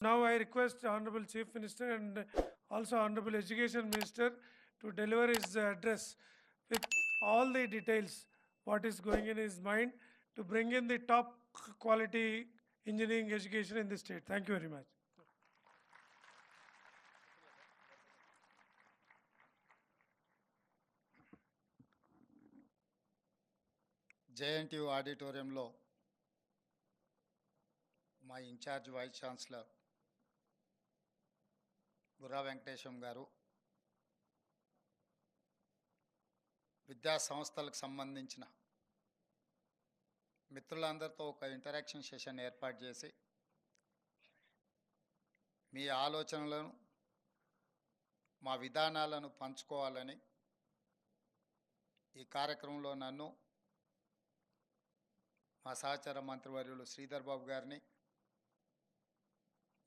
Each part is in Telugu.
Now I request Honorable Chief Minister and also Honorable Education Minister to deliver his address with all the details, what is going in his mind to bring in the top quality engineering education in the state. Thank you very much. JNTU ఆడిటోరియంలో మా incharge vice chancellor Burra Venkatesham గారు, విద్యా సంస్థలకు సంబంధించిన మిత్రులందరితో ఒక ఇంటరాక్షన్ సెషన్ ఏర్పాటు చేసి మీ ఆలోచనలను, మా విధానాలను పంచుకోవాలని ఈ కార్యక్రమంలో నన్ను, మా సహచర మంత్రివర్యులు శ్రీధర్ బాబు గారిని,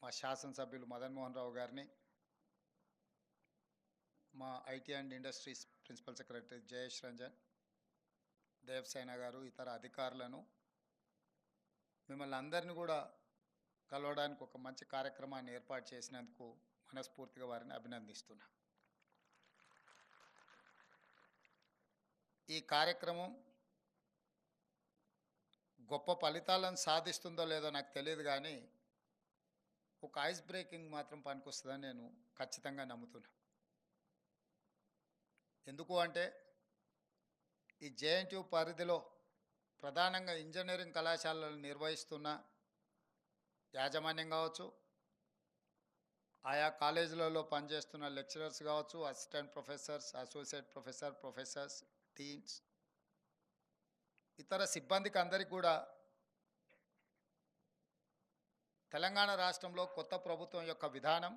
మా శాసనసభ్యులు మదన్ మోహన్ రావు గారిని, మా IT and industries principal secretary Jayesh Ranjan, Devasena గారు, ఇతర అధికారులను, మిమ్మల్ని అందరినీ కూడా కలవడానికి ఒక మంచి కార్యక్రమాన్ని ఏర్పాటు చేసినందుకు మనస్ఫూర్తిగా వారిని అభినందిస్తున్నా. ఈ కార్యక్రమం గొప్ప ఫలితాలను సాధిస్తుందో లేదో నాకు తెలియదు, కానీ ఒక ఐస్ బ్రేకింగ్ మాత్రం పనికొస్తుందని నేను ఖచ్చితంగా నమ్ముతున్నా. ఎందుకు అంటే ఈ జేఎన్టీయూ పరిధిలో ప్రధానంగా ఇంజనీరింగ్ కళాశాలలు నిర్వహిస్తున్న యాజమాన్యం కావచ్చు, ఆయా కాలేజీలలో పనిచేస్తున్న లెక్చరర్స్ కావచ్చు, assistant professors, associate professors, deans, ఇతర సిబ్బందికి అందరికీ కూడా తెలంగాణ రాష్ట్రంలో కొత్త ప్రభుత్వం యొక్క విధానం,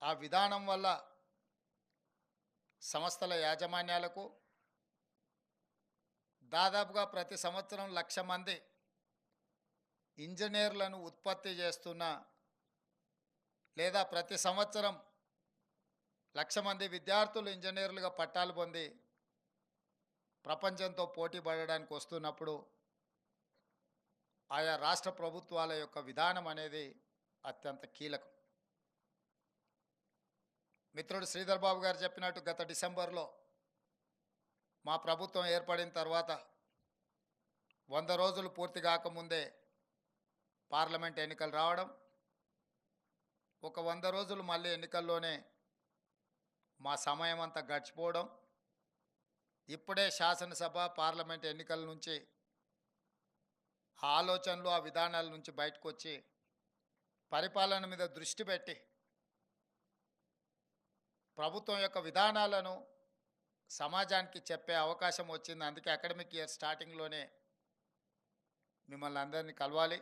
ఆ విధానం వల్ల సంస్థల యాజమాన్యాలకు దాదాపుగా ప్రతి సంవత్సరం 1,00,000 మంది ఇంజనీర్లను ఉత్పత్తి చేస్తున్న, లేదా ప్రతి సంవత్సరం 1,00,000 మంది విద్యార్థులు ఇంజనీర్లుగా పట్టాలు పొంది ప్రపంచంతో పోటీ పడడానికి వస్తున్నప్పుడు ఆయా రాష్ట్ర ప్రభుత్వాల యొక్క విధానం అనేది అత్యంత కీలకం. మిత్రుడు శ్రీధర్ బాబు గారు చెప్పినట్టు గత డిసెంబర్లో మా ప్రభుత్వం ఏర్పడిన తర్వాత 100 రోజులు పూర్తి కాకముందే పార్లమెంట్ ఎన్నికలు రావడం, ఒక 100 రోజులు మళ్ళీ ఎన్నికల్లోనే మా సమయం అంతా గడిచిపోవడం, ఇప్పుడే శాసనసభ పార్లమెంట్ ఎన్నికల నుంచి ఆ ఆలోచనలు, ఆ విధానాల నుంచి బయటకు వచ్చి పరిపాలన మీద దృష్టి పెట్టి ప్రభుత్వం యొక్క విధానాలను సమాజానికి చెప్పే అవకాశం వచ్చింది. అందుకే అకాడమిక్ ఇయర్ స్టార్టింగ్లోనే మిమ్మల్ని అందరినీ కలవాలి,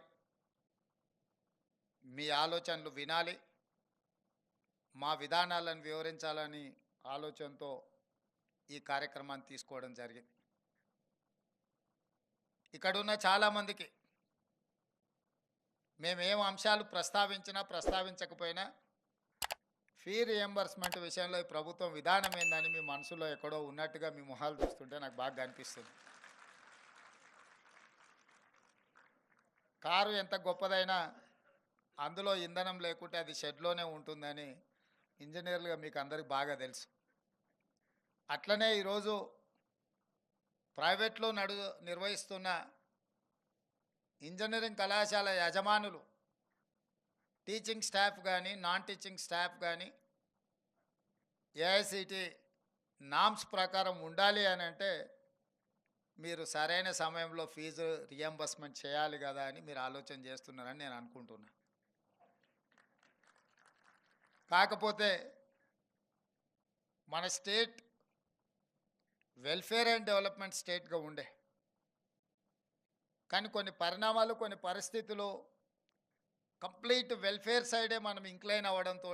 మీ ఆలోచనలు వినాలి, మా విధానాలను వివరించాలని ఆలోచనతో ఈ కార్యక్రమాన్ని తీసుకోవడం జరిగింది. ఇక్కడున్న చాలామందికి మేమేం అంశాలు ప్రస్తావించినా ప్రస్తావించకపోయినా ఫీ రియంబర్స్మెంట్ విషయంలో ఈ ప్రభుత్వం విధానం ఏందని మీ మనసులో ఎక్కడో ఉన్నట్టుగా మీ మొహాలు చూస్తుంటే నాకు బాగా అనిపిస్తుంది. కారు ఎంత గొప్పదైనా అందులో ఇంధనం లేకుంటే అది షెడ్లోనే ఉంటుందని ఇంజనీర్లుగా మీకు అందరికి బాగా తెలుసు. అట్లనే ఈరోజు ప్రైవేట్లో నిర్వహిస్తున్న ఇంజనీరింగ్ కళాశాల యజమానులు, టీచింగ్ స్టాఫ్ కానీ నాన్ టీచింగ్ స్టాఫ్ కానీ ఏఐసిటి నామ్స్ ప్రకారం ఉండాలి అని అంటే మీరు సరైన సమయంలో ఫీజు రియంబర్స్మెంట్ చేయాలి కదా అని మీరు ఆలోచన చేస్తున్నారని నేను అనుకుంటున్నా. కాకపోతే మన స్టేట్ వెల్ఫేర్ అండ్ డెవలప్మెంట్ స్టేట్గా ఉండే, కానీ కొన్ని పరిణామాలు, కొన్ని పరిస్థితులు కంప్లీట్ వెల్ఫేర్ సైడే మనం ఇంక్లైన్ అవ్వడంతో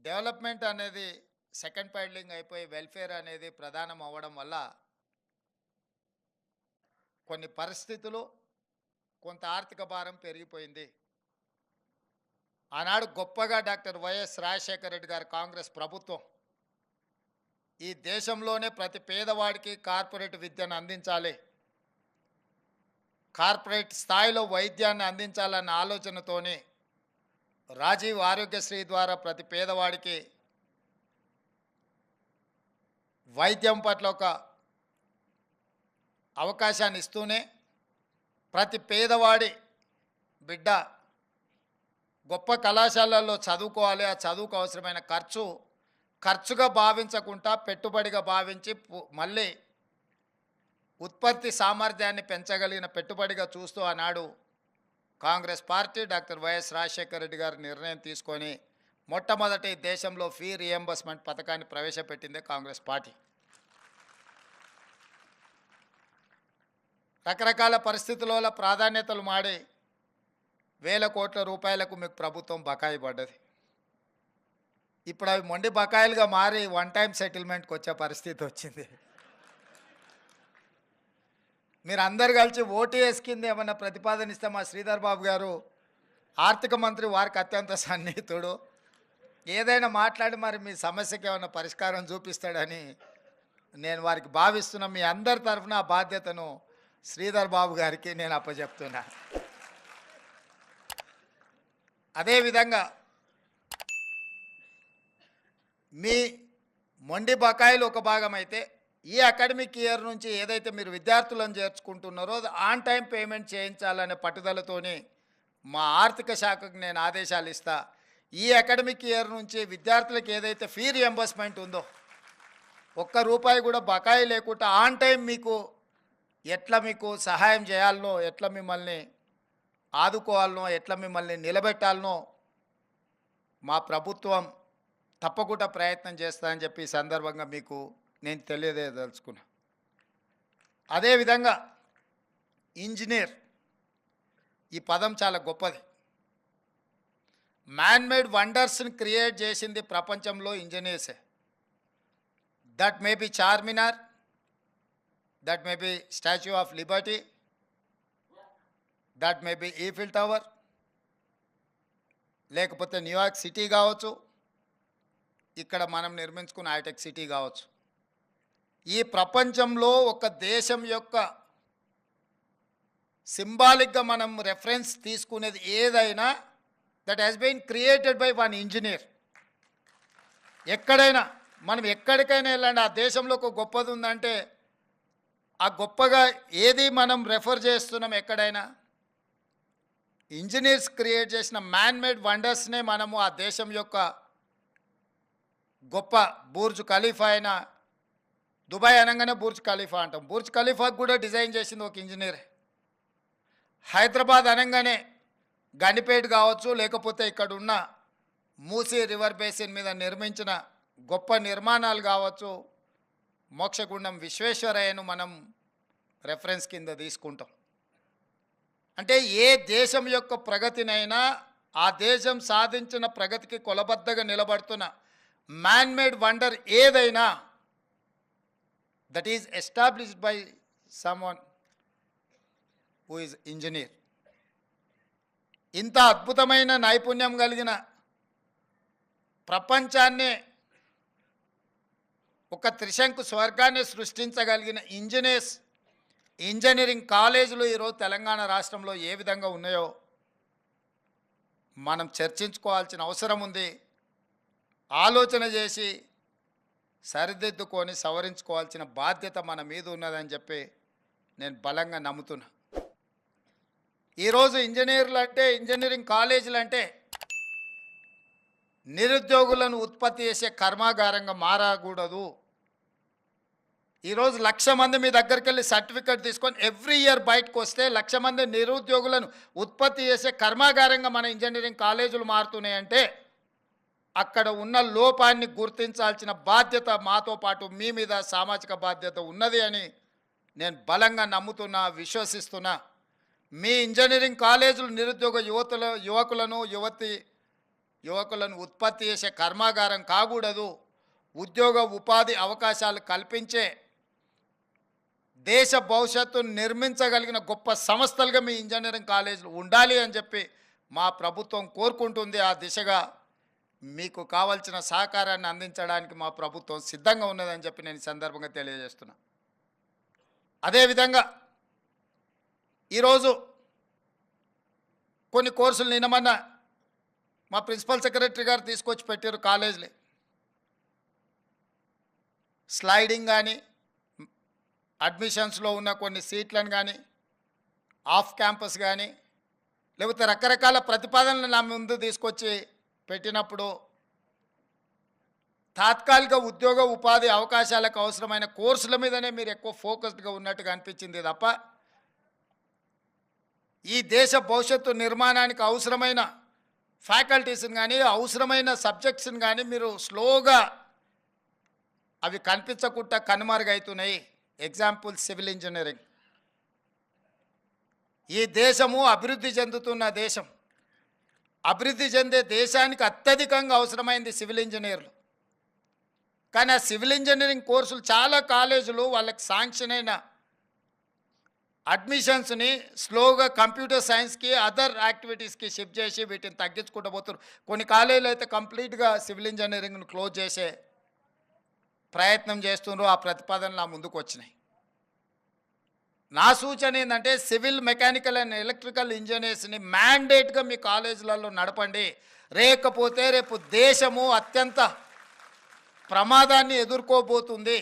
డెవలప్మెంట్ అనేది సెకండ్ ప్యాడ్లింగ్ అయిపోయి వెల్ఫేర్ అనేది ప్రధానం అవ్వడం వల్ల కొన్ని పరిస్థితులు, కొంత ఆర్థిక భారం పెరిగిపోయింది. ఆనాడు గొప్పగా డాక్టర్ వైఎస్ రాజశేఖర రెడ్డి గారి కాంగ్రెస్ ప్రభుత్వం ఈ దేశంలోనే ప్రతి పేదవాడికి కార్పొరేట్ విద్యను అందించాలి, కార్పొరేట్ స్థాయిలో వైద్యాన్ని అందించాలన్న ఆలోచనతోనే రాజీవ్ ఆరోగ్యశ్రీ ద్వారా ప్రతి పేదవాడికి వైద్యం పట్ల ఒక అవకాశాన్ని ఇస్తూనే ప్రతి పేదవాడి బిడ్డ గొప్ప కళాశాలల్లో చదువుకోవాలి, ఆ చదువుకు అవసరమైన ఖర్చుగా భావించకుండా పెట్టుబడిగా భావించి మళ్ళీ ఉత్పత్తి సామర్థ్యాన్ని పెంచగలిగిన పెట్టుబడిగా చూస్తూ ఆనాడు Congress party doctor YS Rajasekhara Reddy గారు నిర్ణయం తీసుకొని మొట్టమొదటి దేశంలో ఫీ రియంబర్స్మెంట్ పథకాన్ని ప్రవేశపెట్టిందే కాంగ్రెస్ పార్టీ. రకరకాల పరిస్థితుల వల్ల ప్రాధాన్యతలు మాడి వేల కోట్ల రూపాయలకు మీకు ప్రభుత్వం బకాయి పడ్డది. ఇప్పుడు అవి మొండి బకాయిలుగా మారి వన్ టైం సెటిల్మెంట్కి వచ్చే పరిస్థితి వచ్చింది. మీరు అందరు కలిసి ఓటీఎస్ కింద ఏమన్నా ప్రతిపాదన ఇస్తే మా శ్రీధర్ బాబు గారు ఆర్థిక మంత్రి, వారికి అత్యంత సన్నిహితుడు, ఏదైనా మాట్లాడి మరి మీ సమస్యకి ఏమైనా పరిష్కారం చూపిస్తాడని నేను వారికి భావిస్తున్నా. మీ అందరి తరఫున ఆ బాధ్యతను శ్రీధర్ బాబు గారికి నేను అప్పచెప్తున్నా. అదేవిధంగా మీ మొండి బకాయిలు ఒక భాగం అయితే, ఈ అకాడమిక్ ఇయర్ నుంచి ఏదైతే మీరు విద్యార్థులను చేర్చుకుంటున్నారో అది ఆన్ టైం పేమెంట్ చేయించాలనే పట్టుదలతోని మా ఆర్థిక శాఖకు నేను ఆదేశాలు ఇస్తా. ఈ అకాడమిక్ ఇయర్ నుంచి విద్యార్థులకు ఏదైతే ఫీ రియంబర్స్మెంట్ ఉందో ఒక్క రూపాయి కూడా బకాయి లేకుండా ఆన్ టైం మీకు ఎట్లా మీకు సహాయం చేయాలనో, ఎట్లా మిమ్మల్ని ఆదుకోవాలనో, ఎట్లా మిమ్మల్ని నిలబెట్టాలనో మా ప్రభుత్వం తప్పకుండా ప్రయత్నం చేస్తానని చెప్పి ఈ సందర్భంగా మీకు నేను తెలియజేయదలుచుకున్నా. అదేవిధంగా ఇంజనీర్ ఈ పదం చాలా గొప్పది. మ్యాన్మేడ్ వండర్స్ని క్రియేట్ చేసింది ప్రపంచంలో ఇంజనీర్సే. That may be Charminar, that may be statue of Liberty, that may be Eiffel tower, లేకపోతే న్యూయార్క్ సిటీ కావచ్చు, ఇక్కడ మనం నిర్మించుకున్న హైటెక్ సిటీ కావచ్చు. ఈ ప్రపంచంలో ఒక దేశం యొక్క సింబాలిక్గా మనం రెఫరెన్స్ తీసుకునేది ఏదైనా that has been created by one engineer. ఎక్కడైనా మనం ఎక్కడికైనా వెళ్ళండి, ఆ దేశంలో ఒక గొప్పది ఉందంటే ఆ గొప్పగా ఏది మనం రెఫర్ చేస్తున్నాం, ఎక్కడైనా ఇంజనీర్స్ క్రియేట్ చేసిన మ్యాన్మేడ్ వండర్స్నే మనము ఆ దేశం యొక్క గొప్ప బుర్జ్ ఖలీఫా అయిన దుబాయ్ అనగానే బుర్జ్ ఖలీఫా అంటాం. బుర్జ్ ఖలీఫాకు కూడా డిజైన్ చేసింది ఒక ఇంజనీరే. హైదరాబాద్ అనగానే గండిపేట కావచ్చు, లేకపోతే ఇక్కడ ఉన్న మూసీ రివర్ బేసిన్ మీద నిర్మించిన గొప్ప నిర్మాణాలు కావచ్చు, మోక్షగుండం విశ్వేశ్వరయ్యను మనం రెఫరెన్స్ కింద తీసుకుంటాం. అంటే ఏ దేశం యొక్క ప్రగతినైనా ఆ దేశం సాధించిన ప్రగతికి కొలబద్దగా నిలబడుతున్న మ్యాన్మేడ్ వండర్ ఏదైనా that is established by someone who is engineer. ఇంత అద్భుతమైన నైపుణ్యం కలిగిన ప్రపంచాన్నే ఒక త్రిశంకు స్వర్గాన్ని సృష్టించగలిగిన ఇంజనీరింగ్ కాలేజీలు ఈరోజు తెలంగాణ రాష్ట్రంలో ఏ విధంగా ఉన్నాయో మనం చర్చించుకోవాల్సిన అవసరం ఉంది. ఆలోచన చేసి సరిదిద్దుకొని సవరించుకోవాల్సిన బాధ్యత మన మీద ఉన్నదని చెప్పి నేను బలంగా నమ్ముతున్నా. ఈరోజు ఇంజనీర్లు అంటే, ఇంజనీరింగ్ కాలేజీలు అంటే నిరుద్యోగులను ఉత్పత్తి చేసే కర్మాగారంగా మారకూడదు. ఈరోజు 1,00,000 మంది మీ దగ్గరికి వెళ్ళి సర్టిఫికేట్ తీసుకొని ఎవ్రీ ఇయర్ బయటకు వస్తే 1,00,000 మంది నిరుద్యోగులను ఉత్పత్తి చేసే కర్మాగారంగా మన ఇంజనీరింగ్ కాలేజీలు మారుతున్నాయంటే అక్కడ ఉన్న లోపాన్ని గుర్తించాల్సిన బాధ్యత మాతో పాటు మీ మీద సామాజిక బాధ్యత ఉన్నది అని నేను బలంగా నమ్ముతున్నా, విశ్వసిస్తున్నా. మీ ఇంజనీరింగ్ కాలేజీలు నిరుద్యోగ యువకులను ఉత్పత్తి చేసే కర్మాగారం కాకూడదు. ఉద్యోగ ఉపాధి అవకాశాలు కల్పించే దేశ భవిష్యత్తును నిర్మించగలిగిన గొప్ప సంస్థలుగా మీ ఇంజనీరింగ్ కాలేజీలు ఉండాలి అని చెప్పి మా ప్రభుత్వం కోరుకుంటుంది. ఆ దిశగా మీకు కావాల్సిన సహకారాన్ని అందించడానికి మా ప్రభుత్వం సిద్ధంగా ఉన్నదని చెప్పి నేను ఈ సందర్భంగా తెలియజేస్తున్నా. అదేవిధంగా ఈరోజు కొన్ని కోర్సులు నిన్నమన్నా మా ప్రిన్సిపల్ సెక్రటరీ గారు తీసుకొచ్చి పెట్టారు కాలేజీలు. స్లైడింగ్ కానీ, అడ్మిషన్స్లో ఉన్న కొన్ని సీట్లను కానీ, ఆఫ్ క్యాంపస్ కానీ, లేకపోతే రకరకాల ప్రతిపాదనలు నా ముందు తీసుకొచ్చి పెట్టినప్పుడు తాత్కాలిక ఉద్యోగ ఉపాధి అవకాశాలకు అవసరమైన కోర్సుల మీదనే మీరు ఎక్కువ ఫోకస్డ్గా ఉన్నట్టుగా అనిపించింది తప్ప ఈ దేశ భవిష్యత్తు నిర్మాణానికి అవసరమైన ఫ్యాకల్టీస్ని కానీ, అవసరమైన సబ్జెక్ట్స్ని కానీ మీరు స్లోగా అవి కనిపించకుండా కనుమరుగవుతున్నాయి. Example civil engineering. ఈ దేశము అభివృద్ధి చెందుతున్న దేశం. అభివృద్ధి చెందే దేశానికి అత్యధికంగా అవసరమైంది సివిల్ ఇంజనీర్లు. కానీ ఆ సివిల్ ఇంజనీరింగ్ కోర్సులు చాలా కాలేజీలు వాళ్ళకి శాంక్షన్ అయిన అడ్మిషన్స్ని స్లోగా కంప్యూటర్ సైన్స్కి, అదర్ యాక్టివిటీస్కి షిఫ్ట్ చేసి వీటిని తగ్గించుకుంటూ పోతున్నారు. కొన్ని కాలేజీలు అయితే కంప్లీట్గా సివిల్ ఇంజనీరింగ్ను క్లోజ్ చేసే ప్రయత్నం చేస్తున్నారు. ఆ ప్రతిపాదనలు నా ముందుకు వచ్చినాయి. నా సూచన ఏంటంటే సివిల్, మెకానికల్ అండ్ ఎలక్ట్రికల్ ఇంజనీర్స్ని మ్యాండేట్గా మీ కాలేజీలలో నడపండి. లేకపోతే రేపు దేశము అత్యంత ప్రమాదాన్ని ఎదుర్కోబోతుంది.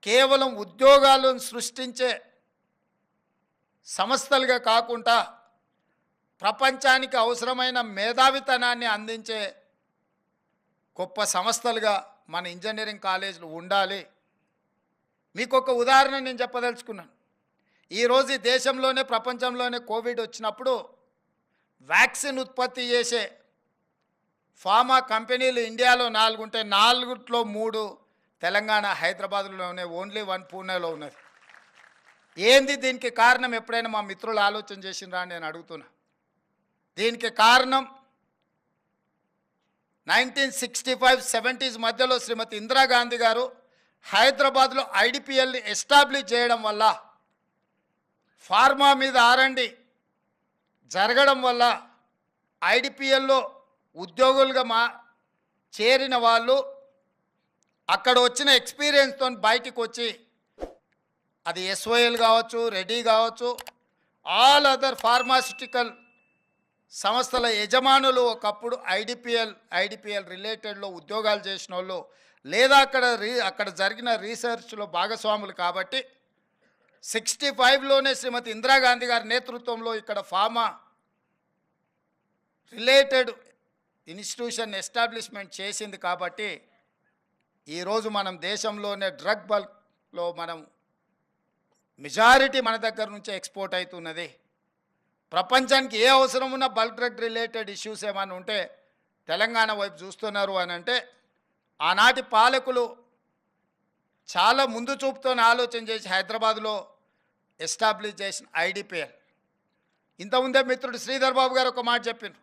కేవలం ఉద్యోగాలను సృష్టించే సంస్థలుగా కాకుండా ప్రపంచానికి అవసరమైన మేధావితనాన్ని అందించే గొప్ప సంస్థలుగా మన ఇంజనీరింగ్ కాలేజీలు ఉండాలి. మీకు ఒక ఉదాహరణ నేను చెప్పదలుచుకున్నాను. ఈరోజు ఈ దేశంలోనే, ప్రపంచంలోనే కోవిడ్ వచ్చినప్పుడు వ్యాక్సిన్ ఉత్పత్తి చేసే ఫార్మా కంపెనీలు ఇండియాలో 4 ఉంటే 4లో 3 తెలంగాణ, హైదరాబాద్లోనే, ఓన్లీ 1 పూణేలో ఉన్నది. ఏంది దీనికి కారణం? ఎప్పుడైనా మా మిత్రులు ఆలోచన చేసినరా అని నేను అడుగుతున్నా. దీనికి కారణం 1965-70s మధ్యలో శ్రీమతి ఇందిరాగాంధీ గారు హైదరాబాద్లో ఐడిపిఎల్ని ఎస్టాబ్లిష్ చేయడం వల్ల, ఫార్మా మీద ఆరండి జరగడం వల్ల ఐడిపిఎల్లో ఉద్యోగులుగా చేరిన వాళ్ళు అక్కడ వచ్చిన ఎక్స్పీరియన్స్తో బయటికి వచ్చి, అది ఎస్ఓఎల్ కావచ్చు, రెడీ కావచ్చు, ఆల్ అదర్ ఫార్మాస్యూటికల్ సంస్థల యజమానులు ఒకప్పుడు ఐడిపిఎల్ రిలేటెడ్లో ఉద్యోగాలు చేసిన వాళ్ళు, లేదా అక్కడ జరిగిన రీసెర్చ్లో భాగస్వాములు. కాబట్టి 65లోనే శ్రీమతి ఇందిరాగాంధీ గారి నేతృత్వంలో ఇక్కడ ఫార్మా రిలేటెడ్ ఇన్స్టిట్యూషన్ ఎస్టాబ్లిష్మెంట్ చేసింది. కాబట్టి ఈరోజు మనం దేశంలోనే డ్రగ్ బల్క్లో మనం మెజారిటీ మన దగ్గర నుంచి ఎక్స్పోర్ట్ అవుతున్నది. ప్రపంచానికి ఏ అవసరం ఉన్న బల్క్ డ్రగ్ రిలేటెడ్ ఇష్యూస్ ఏమైనా ఉంటే తెలంగాణ వైపు చూస్తున్నారు అని అంటే, ఆనాటి పాలకులు చాలా ముందు చూపుతో ఆలోచన చేసి హైదరాబాద్లో ఎస్టాబ్లిష్ చేసిన ఐడిపిఎల్. ఇంతకుముందే మిత్రుడు శ్రీధర్ బాబు గారు ఒక మాట చెప్పారు,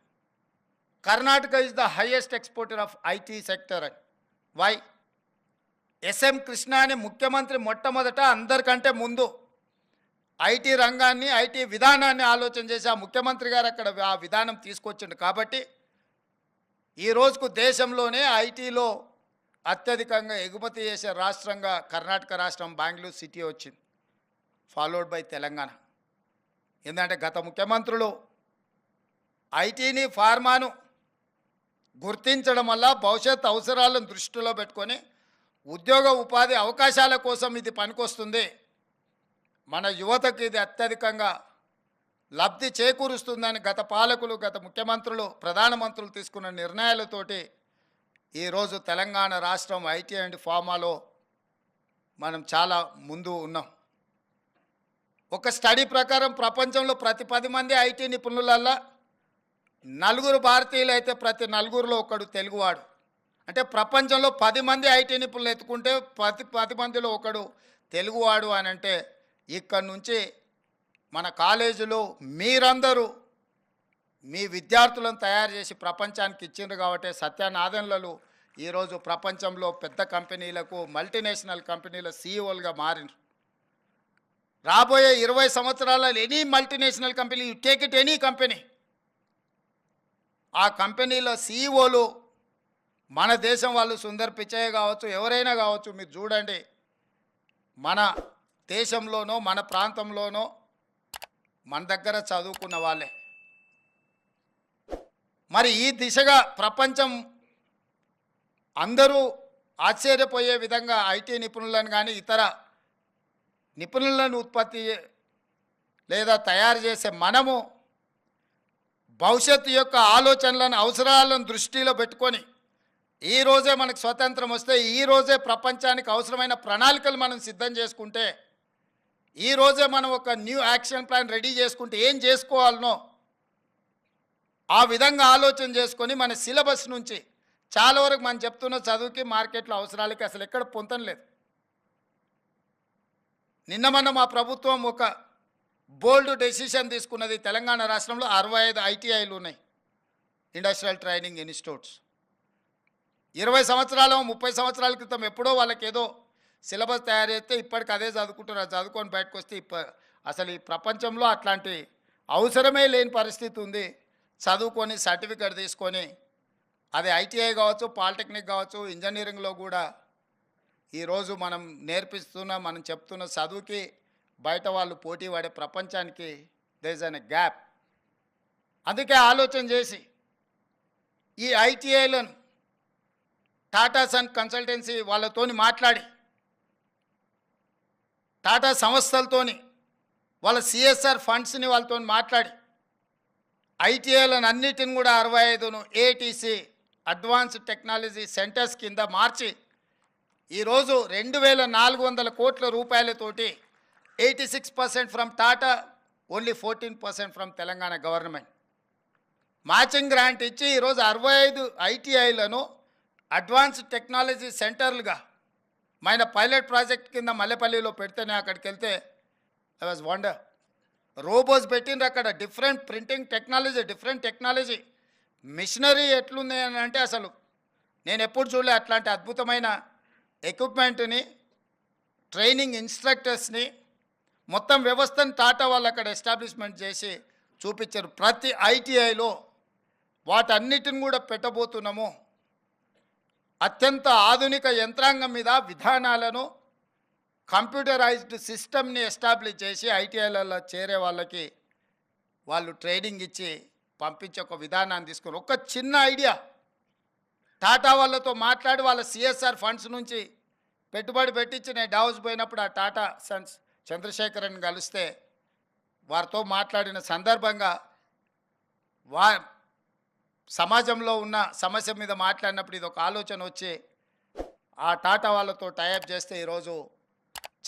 Karnataka is the highest exporter of IT sector అని. వై? ఎస్ఎం కృష్ణ అనే ముఖ్యమంత్రి మొట్టమొదట అందరికంటే ముందు ఐటీ రంగాన్ని, ఐటీ విధానాన్ని ఆలోచన చేసి ఆ ముఖ్యమంత్రి గారు అక్కడ ఆ విధానం తీసుకొచ్చిండు. కాబట్టి ఈ రోజుకు దేశంలోనే ఐటీలో అత్యధికంగా ఎగుమతి చేసే రాష్ట్రంగా కర్ణాటక రాష్ట్రం, బెంగళూరు సిటీ వచ్చింది, ఫాలోడ్ బై తెలంగాణ. ఎందుకంటే గత ముఖ్యమంత్రులు ఐటీని, ఫార్మాను గుర్తించడం వల్ల భవిష్యత్ అవసరాలను దృష్టిలో పెట్టుకొని ఉద్యోగ ఉపాధి అవకాశాల కోసం ఇది పనికొస్తుంది, మన యువతకు ఇది అత్యధికంగా లబ్ధి చేకూరుస్తుందని గత పాలకులు, గత ముఖ్యమంత్రులు, ప్రధానమంత్రులు తీసుకున్న నిర్ణయాలతోటి ఈరోజు తెలంగాణ రాష్ట్రం ఐటీ అండ్ ఫార్మాలో మనం చాలా ముందు ఉన్నాం. ఒక స్టడీ ప్రకారం ప్రపంచంలో ప్రతి 10 మంది ఐటీ నిపుణులల్లా 4 భారతీయులు అయితే ప్రతి 4లో ఒకడు తెలుగువాడు. అంటే ప్రపంచంలో 10 మంది ఐటీ నిపుణులు ఎత్తుకుంటే 10 మందిలో ఒకడు తెలుగువాడు అని అంటే, ఇక్కడి నుంచి మన కాలేజీలో మీరందరూ మీ విద్యార్థులను తయారు చేసి ప్రపంచానికి ఇచ్చిండ్రు. కాబట్టి సత్యనాదన్లలో ఈరోజు ప్రపంచంలో పెద్ద కంపెనీలకు, మల్టీనేషనల్ కంపెనీల సీఈఓలుగా మారినారు. రాబోయే 20 సంవత్సరాలలో any multinational company, you take it any company, ఆ కంపెనీల సీఈఓలు మన దేశం వాళ్ళు. సుందర్ పిచయ్య కావచ్చు, ఎవరైనా కావచ్చు, మీరు చూడండి, మన దేశంలోనో మన ప్రాంతంలోనో మన దగ్గర చదువుకున్న వాళ్ళే. మరి ఈ దిశగా ప్రపంచం అందరూ ఆశ్చర్యపోయే విధంగా ఐటీ నిపుణులను కానీ ఇతర నిపుణులను ఉత్పత్తి లేదా తయారు చేసే మనము భవిష్యత్తు యొక్క ఆలోచనలను అవసరాలను దృష్టిలో పెట్టుకొని ఈరోజే మనకు స్వతంత్రం వస్తే ఈరోజే ప్రపంచానికి అవసరమైన ప్రణాళికలు మనం సిద్ధం చేసుకుంటే, ఈరోజే మనం ఒక న్యూ యాక్షన్ ప్లాన్ రెడీ చేసుకుంటే ఏం చేసుకోవాలనో ఆ విధంగా ఆలోచన చేసుకొని మన సిలబస్ నుంచి చాలా వరకు మనం చెప్తున్న చదువుకి మార్కెట్లో అవసరాలకి అసలు ఎక్కడ పొంతం లేదు. నిన్న మొన్న మా ప్రభుత్వం ఒక బోల్డ్ డెసిషన్ తీసుకున్నది. తెలంగాణ రాష్ట్రంలో 65 ఐటీఐలు ఉన్నాయి, ఇండస్ట్రియల్ ట్రైనింగ్ ఇన్స్టిట్యూట్స్. 20 సంవత్సరాలు 30 సంవత్సరాల క్రితం ఎప్పుడో వాళ్ళకి ఏదో సిలబస్ తయారు చేస్తే ఇప్పటికి అదే చదువుకుంటున్నారు. చదువుకొని బయటకు వస్తే అసలు ఈ ప్రపంచంలో అట్లాంటి అవసరమే లేని పరిస్థితి ఉంది. చదువుకొని సర్టిఫికేట్ తీసుకొని అది ఐటీఐ కావచ్చు, పాలిటెక్నిక్ కావచ్చు, ఇంజనీరింగ్లో కూడా ఈరోజు మనం నేర్పిస్తున్న మనం చెప్తున్న చదువుకి బయట వాళ్ళు పోటీ పడే ప్రపంచానికి దేర్ ఇస్ అన్ గ్యాప్. అందుకే ఆలోచన చేసి ఈ ఐటీఐలను టాటా సన్ కన్సల్టెన్సీ వాళ్ళతోని మాట్లాడి, టాటా సంస్థలతోని వాళ్ళ సిఎస్ఆర్ ఫండ్స్ని వాళ్ళతో మాట్లాడి ఐటీఐలను అన్నిటిని కూడా 65ను ఏటీసీ అడ్వాన్స్డ్ టెక్నాలజీ సెంటర్స్ కింద మార్చి ఈరోజు 2400 కోట్ల రూపాయలతోటి 86% from Tata, only 14% from Telangana government matching grant ఇచ్చి ఈరోజు 65 ఐటీఐలను అడ్వాన్స్డ్ టెక్నాలజీ సెంటర్లుగా మన పైలట్ ప్రాజెక్ట్ కింద మల్లెపల్లిలో పెడితేనే అక్కడికి వెళ్తే ఐ వాజ్ వండర్. రోబోస్ పెట్టిండ్రు అక్కడ, different printing technology, different technology, machinery ఎట్లుంది అని అంటే అసలు నేను ఎప్పుడు చూడలే అట్లాంటి అద్భుతమైన ఎక్విప్మెంట్ని, ట్రైనింగ్ ఇన్స్ట్రక్టర్స్ని, మొత్తం వ్యవస్థను టాటా వాళ్ళు అక్కడ ఎస్టాబ్లిష్మెంట్ చేసి చూపించారు. ప్రతి ఐటీఐలో వాటన్నిటిని కూడా పెట్టబోతున్నాము. అత్యంత ఆధునిక యంత్రాంగం మీద విధానాలను, కంప్యూటరైజ్డ్ సిస్టమ్ని ఎస్టాబ్లిష్ చేసి ఐటీఐలలో చేరే వాళ్ళకి వాళ్ళు ట్రైనింగ్ ఇచ్చి పంపించే ఒక విధానాన్ని తీసుకుని ఒక చిన్న ఐడియా టాటా వాళ్ళతో మాట్లాడి వాళ్ళ సిఎస్ఆర్ ఫండ్స్ నుంచి పెట్టుబడి పెట్టించి నేను డావోస్ పోయినప్పుడు ఆ టాటా సన్స్ చంద్రశేఖరన్ కలిస్తే వారితో మాట్లాడిన సందర్భంగా సమాజంలో ఉన్న సమస్య మీద మాట్లాడినప్పుడు ఇది ఒక ఆలోచన వచ్చి ఆ టాటా వాళ్ళతో టైఅప్ చేస్తే ఈరోజు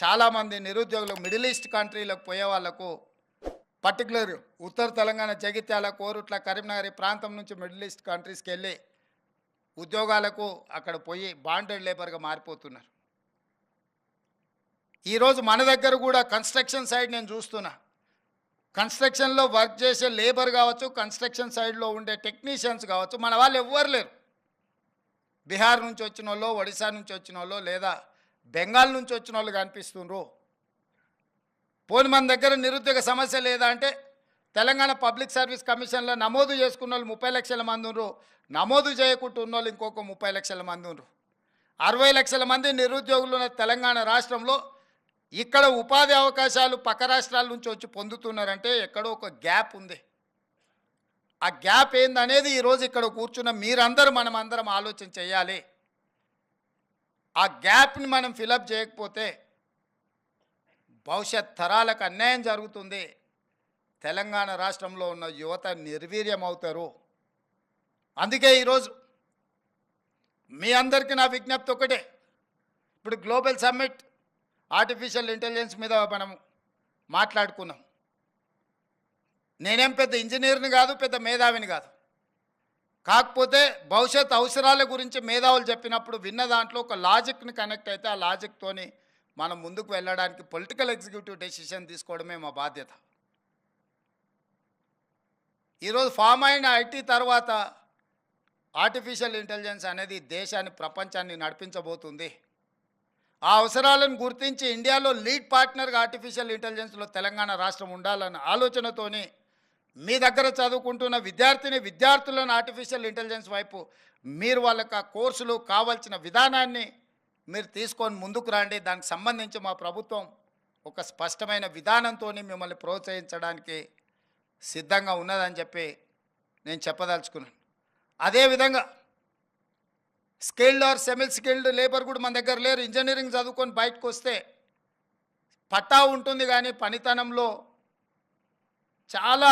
చాలామంది నిరుద్యోగులు మిడిల్ ఈస్ట్ కంట్రీలకు పోయే వాళ్ళకు, పర్టికులర్ ఉత్తర తెలంగాణ జగిత్యాల, కోరుట్ల, కరీంనగర్ ఈ ప్రాంతం నుంచి మిడిల్ ఈస్ట్ కంట్రీస్కి వెళ్ళి ఉద్యోగాలకు అక్కడ పోయి బాండెడ్ లేబర్గా మారిపోతున్నారు. ఈరోజు మన దగ్గర కూడా కన్స్ట్రక్షన్ సైడ్ నేను చూస్తున్నా, కన్స్ట్రక్షన్లో వర్క్ చేసే లేబర్ కావచ్చు, కన్స్ట్రక్షన్ సైడ్లో ఉండే టెక్నీషియన్స్ కావచ్చు, మన వాళ్ళు ఎవ్వరు లేరు. బీహార్ నుంచి వచ్చిన వాళ్ళు, ఒడిశా నుంచి వచ్చిన వాళ్ళు, లేదా బెంగాల్ నుంచి వచ్చిన వాళ్ళు కనిపిస్తుండ్రు. పోని మన దగ్గర నిరుద్యోగ సమస్య లేదా అంటే తెలంగాణ పబ్లిక్ సర్వీస్ కమిషన్లో నమోదు చేసుకున్న వాళ్ళు 30 లక్షల మంది ఉన్నారు, నమోదు చేయకుండా ఉన్న వాళ్ళు ఇంకొక 30 లక్షల మంది ఉన్నారు. 60 లక్షల మంది నిరుద్యోగులు ఉన్న తెలంగాణ రాష్ట్రంలో ఇక్కడ ఉపాధి అవకాశాలు పక్క రాష్ట్రాల నుంచి వచ్చి పొందుతున్నారంటే ఎక్కడో ఒక గ్యాప్ ఉంది. ఆ గ్యాప్ ఏందనేది ఈరోజు ఇక్కడ కూర్చున్న మీరందరూ మనమందరం ఆలోచన చేయాలి. ఆ గ్యాప్ని మనం ఫిలప్ చేయకపోతే భవిష్యత్ తరాలకు అన్యాయం జరుగుతుంది. తెలంగాణ రాష్ట్రంలో ఉన్న యువత నిర్వీర్యం అవుతారు. అందుకే ఈరోజు మీ అందరికీ నా విజ్ఞప్తి ఒకటే. ఇప్పుడు గ్లోబల్ సమ్మిట్ ఆర్టిఫిషియల్ ఇంటెలిజెన్స్ మీద మనం మాట్లాడుకున్నాం. నేనేం పెద్ద ఇంజనీర్ని కాదు, పెద్ద మేధావిని కాదు. కాకపోతే భవిష్యత్ అవసరాల గురించి మేధావులు చెప్పినప్పుడు విన్న దాంట్లో ఒక లాజిక్ని కనెక్ట్ అయితే ఆ లాజిక్తోని మనం ముందుకు వెళ్ళడానికి పొలిటికల్ ఎగ్జిక్యూటివ్ డెసిషన్ తీసుకోవడమే మా బాధ్యత. ఈరోజు ఫామ్ అయిన ఐటీ తర్వాత ఆర్టిఫిషియల్ ఇంటెలిజెన్స్ అనేది దేశాన్ని, ప్రపంచాన్ని నడిపించబోతుంది. ఆ అవసరాలను గుర్తించి ఇండియాలో లీడ్ పార్ట్నర్గా ఆర్టిఫిషియల్ ఇంటెలిజెన్స్లో తెలంగాణ రాష్ట్రం ఉండాలన్న ఆలోచనతోని మీ దగ్గర చదువుకుంటున్న విద్యార్థులను ఆర్టిఫిషియల్ ఇంటెలిజెన్స్ వైపు మీరు వాళ్ళకి ఆ కోర్సులు కావాల్సిన విధానాన్ని మీరు తీసుకొని ముందుకు రండి. దానికి సంబంధించి మా ప్రభుత్వం ఒక స్పష్టమైన విధానంతో మిమ్మల్ని ప్రోత్సహించడానికి సిద్ధంగా ఉన్నదని చెప్పి నేను చెప్పదలుచుకున్నాను. అదేవిధంగా skilled or semi skilled labour కూడా మన దగ్గర లేరు. ఇంజనీరింగ్ చదువుకొని బయటకు వస్తే పట్టా ఉంటుంది కానీ పనితనంలో చాలా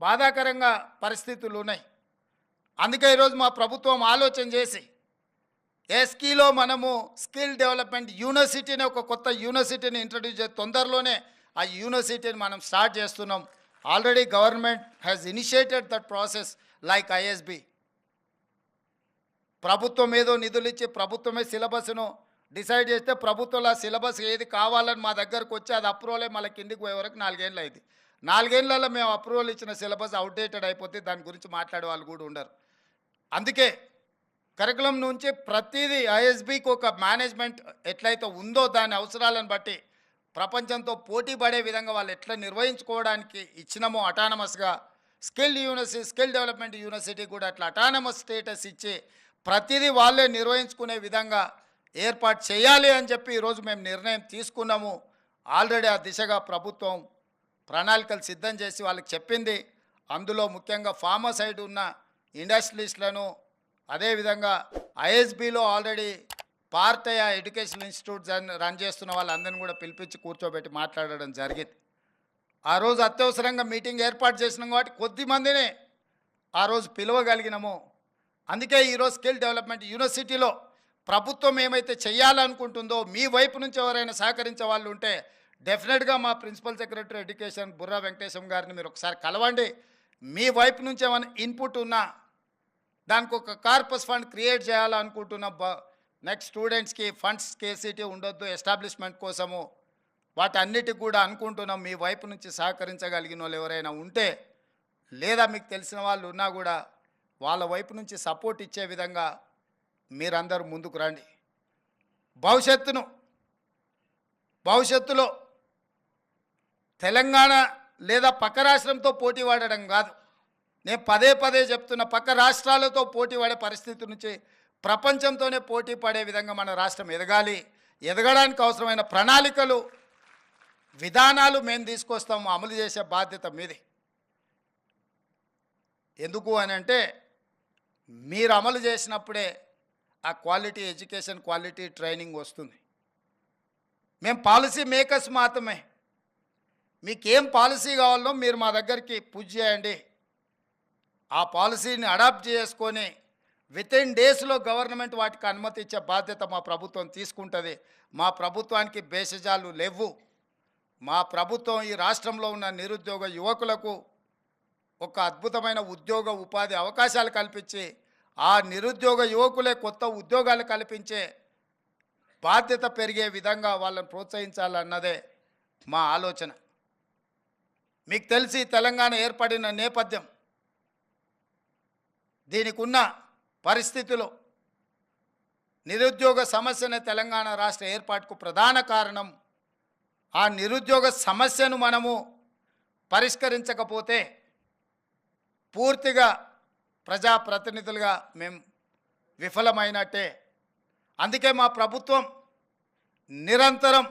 బాధాకరంగా పరిస్థితులు ఉన్నాయి. అందుకే ఈరోజు మా ప్రభుత్వం ఆలోచన చేసి ఎస్కీలో మనము స్కిల్ డెవలప్మెంట్ యూనివర్సిటీని ఒక కొత్త యూనివర్సిటీని ఇంట్రడ్యూస్ చేసి తొందరలోనే ఆ యూనివర్సిటీని మనం స్టార్ట్ చేస్తున్నాం. Already government has initiated that process like ISB. ప్రభుత్వం ఏదో నిధులు ఇచ్చి ప్రభుత్వమే సిలబస్ను డిసైడ్ చేస్తే ప్రభుత్వంలో ఆ సిలబస్ ఏది కావాలని మా దగ్గరకు వచ్చి అది అప్రూవల్ మళ్ళీ కిందికి పోయే వరకు 4 ఏళ్ళు అయింది. 4 ఏళ్లలో మేము అప్రూవల్ ఇచ్చిన సిలబస్ అవుట్డేటెడ్ అయిపోతే దాని గురించి మాట్లాడే వాళ్ళు కూడా ఉండరు. అందుకే కరికులం నుంచి ప్రతిదీ ఐఎస్బికి ఒక మేనేజ్మెంట్ ఎట్లయితే ఉందో దాని అవసరాలను బట్టి ప్రపంచంతో పోటీ పడే విధంగా వాళ్ళు ఎట్లా నిర్వహించుకోవడానికి ఇచ్చినామో అటానమస్గా skill university skill development university కూడా అట్లా అటానమస్ స్టేటస్ ఇచ్చి ప్రతిదీ వాళ్ళే నిర్వహించుకునే విధంగా ఏర్పాటు చేయాలి అని చెప్పి ఈరోజు మేము నిర్ణయం తీసుకున్నాము. ఆల్రెడీ ఆ దిశగా ప్రభుత్వం ప్రణాళికలు సిద్ధం చేసి వాళ్ళకి చెప్పింది. అందులో ముఖ్యంగా ఫార్మా సైడ్ ఉన్న ఇండస్ట్రియలిస్టులను అదేవిధంగా ఐఎస్బిలో ఆల్రెడీ పార్టయ ఎడ్యుకేషన్ ఇన్స్టిట్యూట్స్ రన్ చేస్తున్న వాళ్ళందరినీ కూడా పిలిపించి కూర్చోబెట్టి మాట్లాడడం జరిగింది. ఆ రోజు అత్యవసరంగా మీటింగ్ ఏర్పాటు చేసినాం కాబట్టి కొద్ది మందినే ఆ రోజు పిలవగలిగినాము. అందుకే ఈరోజు స్కిల్ డెవలప్మెంట్ యూనివర్సిటీలో ప్రభుత్వం ఏమైతే చేయాలనుకుంటుందో మీ వైపు నుంచి ఎవరైనా సహకరించే వాళ్ళు ఉంటే డెఫినెట్గా మా principal secretary education Burra Venkatesham గారిని మీరు ఒకసారి కలవండి. మీ వైపు నుంచి ఏమైనా ఇన్పుట్ ఉన్నా దానికి ఒక కార్పస్ ఫండ్ క్రియేట్ చేయాలనుకుంటున్న నెక్స్ట్ స్టూడెంట్స్కి ఫండ్స్ కేసీటీ ఉండొద్దు ఎస్టాబ్లిష్మెంట్ కోసము వాటన్నిటికి కూడా అనుకుంటున్నాం. మీ వైపు నుంచి సహకరించగలిగిన వాళ్ళు ఎవరైనా ఉంటే లేదా మీకు తెలిసిన వాళ్ళు ఉన్నా కూడా వాళ్ళ వైపు నుంచి సపోర్ట్ ఇచ్చే విధంగా మీరందరూ ముందుకు రండి. భవిష్యత్తులో తెలంగాణ లేదా పక్క రాష్ట్రంతో పోటీ పడడం కాదు, నేను పదే పదే చెప్తున్న పక్క రాష్ట్రాలతో పోటీ పడే పరిస్థితి నుంచి ప్రపంచంతోనే పోటీ పడే విధంగా మన రాష్ట్రం ఎదగాలి. ఎదగడానికి అవసరమైన ప్రణాళికలు విధానాలు మేము తీసుకొస్తాము, అమలు చేసే బాధ్యత మీది. ఎందుకు అని అంటే మీరు అమలు చేసినప్పుడే ఆ క్వాలిటీ ఎడ్యుకేషన్ క్వాలిటీ ట్రైనింగ్ వస్తుంది. మేము పాలసీ మేకర్స్ మాత్రమే. మీకేం పాలసీ కావాలో మీరు మా దగ్గరికి పుష్ చేయండి. ఆ పాలసీని అడాప్ట్ చేసుకొని వితిన్ డేస్లో గవర్నమెంట్ వాటికి అనుమతి ఇచ్చే బాధ్యత మా ప్రభుత్వం తీసుకుంటుంది. మా ప్రభుత్వానికి భేషజాలు లేవు. మా ప్రభుత్వం ఈ రాష్ట్రంలో ఉన్న నిరుద్యోగ యువకులకు ఒక అద్భుతమైన ఉద్యోగ ఉపాధి అవకాశాలు కల్పించి ఆ నిరుద్యోగ యువకులే కొత్త ఉద్యోగాలు కల్పించే బాధ్యత పెరిగే విధంగా వాళ్ళని ప్రోత్సహించాలన్నదే మా ఆలోచన. మీకు తెలిసి తెలంగాణ ఏర్పడిన నేపథ్యం, దీనికి ఉన్న పరిస్థితులు, నిరుద్యోగ సమస్యనే తెలంగాణ రాష్ట్ర ఏర్పాటుకు ప్రధాన కారణం. ఆ నిరుద్యోగ సమస్యను మనము పరిష్కరించకపోతే పూర్తిగా ప్రజాప్రతినిధులుగా మేము విఫలమైనట్టే. అందుకే మా ప్రభుత్వం నిరంతరం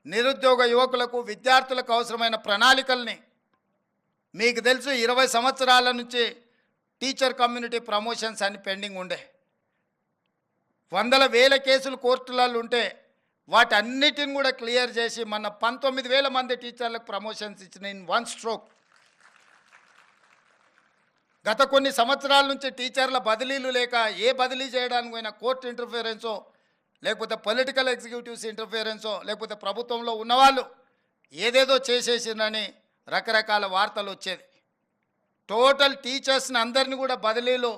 నిరుద్యోగ యువకులకు విద్యార్థులకు అవసరమైన ప్రణాళికల్ని, మీకు తెలుసు 20 సంవత్సరాల నుంచి టీచర్ కమ్యూనిటీ ప్రమోషన్స్ అని పెండింగ్ ఉండే, వందల వేల కేసులు కోర్టులలో ఉంటే వాటన్నిటిని కూడా క్లియర్ చేసి మన 19,000 మంది టీచర్లకు ప్రమోషన్స్ ఇచ్చిన ఇన్ వన్ స్ట్రోక్. గత కొన్ని సంవత్సరాల నుంచి టీచర్ల బదిలీలు లేక ఏ బదిలీ చేయడానికి పోయినా కోర్టు ఇంటర్ఫియరెన్సో లేకపోతే పొలిటికల్ ఎగ్జిక్యూటివ్స్ ఇంటర్ఫియరెన్సో లేకపోతే ప్రభుత్వంలో ఉన్నవాళ్ళు ఏదేదో చేసేసిందని రకరకాల వార్తలు వచ్చేది. టోటల్ టీచర్స్ని అందరినీ కూడా బదిలీలు